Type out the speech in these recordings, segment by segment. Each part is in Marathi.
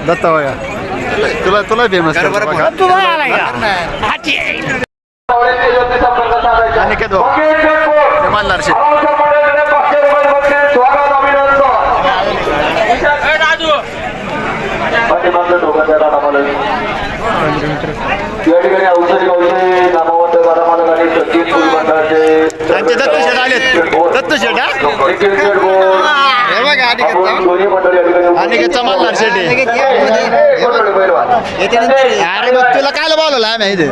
दत्ता बघा तुला तुला फेमस अनिकेत मानणार अनिकेतचा मानणार शेट अरे मग तुला काय बोलवलं आम्ही इथे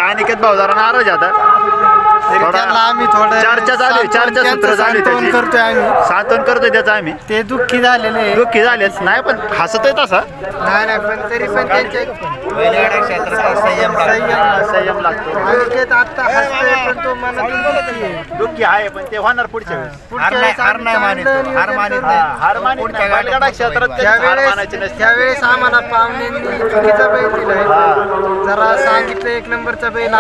अनिकेत भाऊ जरा नाराज आता आम्ही थोडं चर्चा चालू चर्चा सूत्र चालू करतोय आम्ही सांत्वन करतोय त्याचं आम्ही ते दुःखी झालेच नाही पण हसत आहे तसा नाही पण तरी पण त्यांच्या संयम लागतो अनिकेत आता हसतोय पण तो मनात दुःखी आहे पण ते होणार पुढच्या वेळेस हार मानित बैलगाडा क्षेत्रात त्यावेळेस आम्हाला पाहुण्यांनी चुकीचा बैल दिलाय जरा सांगितलं एक नंबरचा बैल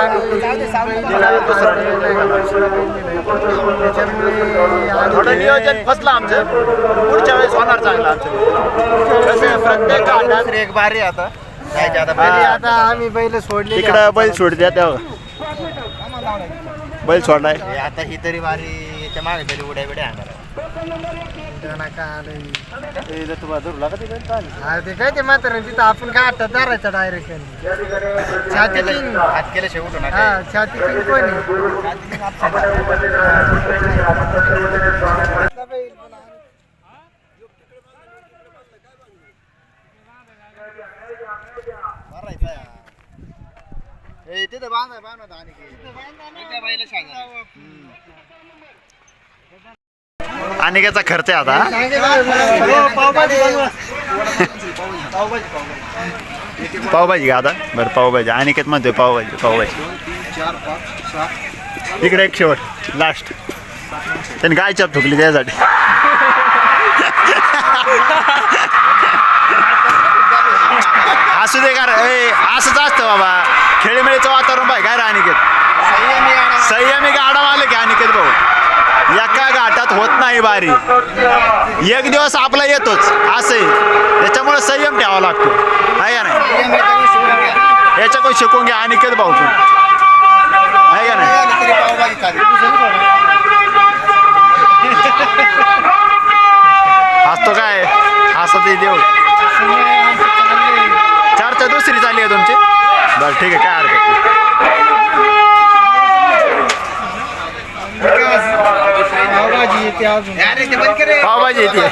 थोडं नियोजन फसलं आमचं पुढच्या वेळेस होणार चांगलं आमचं प्रत्येक एक बारी आता आता आम्ही बैल सोडले इकडं बैल सोडते तेव्हा बैल सोडलाय आता ही तरी बारी याच्या मागे तरी उड्या बिड्या आणणार ते काय ते मात्र तिथं आपण काय आठवत धरायचं डायरेक्ट छाती तीन हात केलं शेवटून छाती तीन कोणी तिथं बांधा आणि अनिकेतचा खर्च आहे आता. पावभाजी का आता बरं पावभाजी अनिकेत म्हणतोय पावभाजी. इकडे एक शेवट लास्ट त्यांनी गाय चाप ठोकली त्यासाठी. असू दे का रे असंच असतं बाबा खेळीमेळीचं वातावरण पाहिजे काय रे अनिकेत. संयमी गाडा आले की अनिकेत भाऊ एका घाटात होत नाही बारी. एक दिवस आपला येतोच असं त्याच्यामुळे संयम ठेवावा लागतो आहे का नाही. याच्याकडून शिकून घ्या अनिकेत भाऊ पण आहे का नाही. असतो काय असं ते देऊ. चर्चा दुसरी चालली आहे तुमची बरं ठीक आहे काय हरकत नाही. पावभाजी येते